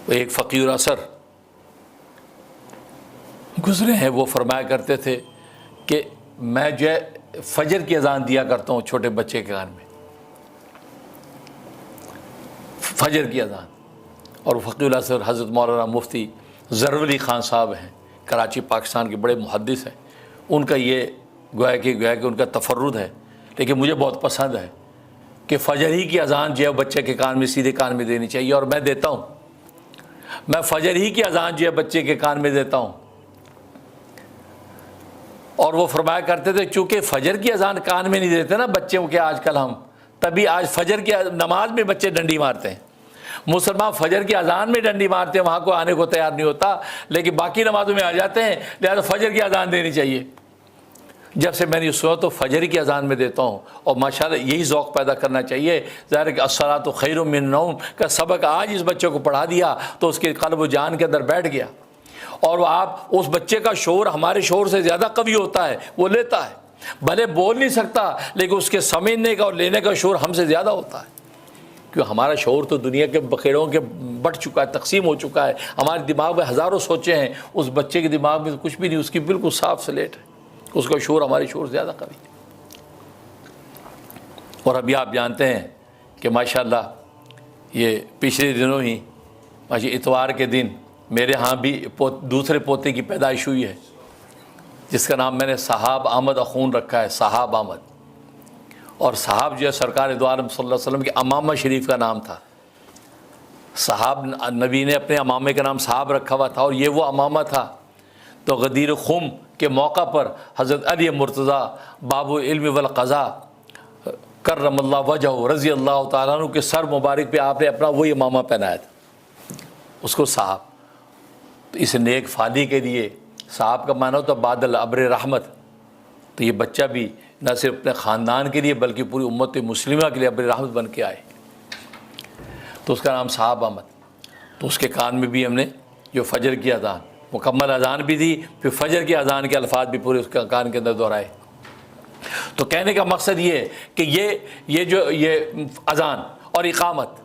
وہ ایک فقیر اثر گزرے ہیں، وہ فرمایا کرتے تھے کہ میں جو ہے فجر کی اذان دیا کرتا ہوں چھوٹے بچے کے کان میں، فجر کی اذان۔ اور فقیر الاثر حضرت مولانا مفتی ظفر علی خان صاحب ہیں، کراچی پاکستان کے بڑے محدث ہیں، ان کا یہ گویا کہ ان کا تفرد ہے، لیکن مجھے بہت پسند ہے کہ فجر ہی کی اذان جو ہے بچے کے کان میں، سیدھے کان میں دینی چاہیے، اور میں دیتا ہوں، میں فجر ہی کی اذان جو ہے بچے کے کان میں دیتا ہوں۔ اور وہ فرمایا کرتے تھے چونکہ فجر کی اذان کان میں نہیں دیتے نا بچوں کے آج کل ہم، تبھی آج فجر کی نماز میں بچے ڈنڈی مارتے ہیں۔ مسلمان فجر کی اذان میں ڈنڈی مارتے ہیں، وہاں کو آنے کو تیار نہیں ہوتا، لیکن باقی نمازوں میں آ جاتے ہیں، لہٰذا فجر کی اذان دینی چاہیے۔ جب سے میں نے سنا تو فجر کی اذان میں دیتا ہوں، اور ماشاءاللہ یہی ذوق پیدا کرنا چاہیے۔ ظاہر ہے کہ الصلاۃ خیر من النوم کا سبق آج اس بچے کو پڑھا دیا تو اس کے قلب و جان کے اندر بیٹھ گیا، اور وہ آپ اس بچے کا شعور ہمارے شعور سے زیادہ قوی ہوتا ہے، وہ لیتا ہے، بھلے بول نہیں سکتا لیکن اس کے سمجھنے کا اور لینے کا شعور ہم سے زیادہ ہوتا ہے، کیوں ہمارا شعور تو دنیا کے بخیروں کے بٹ چکا ہے، تقسیم ہو چکا ہے، ہمارے دماغ میں ہزاروں سوچیں ہیں، اس بچے کے دماغ میں تو کچھ بھی نہیں، اس کی بالکل صاف سلیٹ ہے، اس کا شعور ہمارے شعور سے زیادہ قوی ہے۔ اور ابھی آپ جانتے ہیں کہ ماشاءاللہ یہ پچھلے دنوں ہی اتوار کے دن میرے ہاں بھی دوسرے پوتے کی پیدائش ہوئی ہے، جس کا نام میں نے صحاب احمد اخون رکھا ہے، صحاب احمد۔ اور صحاب جو ہے سرکار دو عالم صلی اللہ علیہ وسلم کے امامہ شریف کا نام تھا، صحاب نبی نے اپنے امامے کا نام صحاب رکھا ہوا تھا، اور یہ وہ امامہ تھا۔ تو غدیر خم کے موقع پر حضرت علی مرتضیٰ باب علم والقضاء کرم اللہ وجہ رضی اللہ تعالیٰ عنہ کے سر مبارک پہ آپ نے اپنا وہی امامہ پہنایا تھا، اس کو صحاب۔ تو اس نیک فالی کے لیے صحاب کا معنی ہوتا بادل ابر رحمت، تو یہ بچہ بھی نہ صرف اپنے خاندان کے لیے بلکہ پوری امت مسلمہ کے لیے ابر رحمت بن کے آئے، تو اس کا نام صحاب احمد۔ تو اس کے کان میں بھی ہم نے جو فجر کی اذان، مکمل اذان بھی دی، پھر فجر کی اذان کے الفاظ بھی پورے اس کے کان کے اندر دہرائے۔ تو کہنے کا مقصد یہ ہے کہ یہ اذان اور اقامت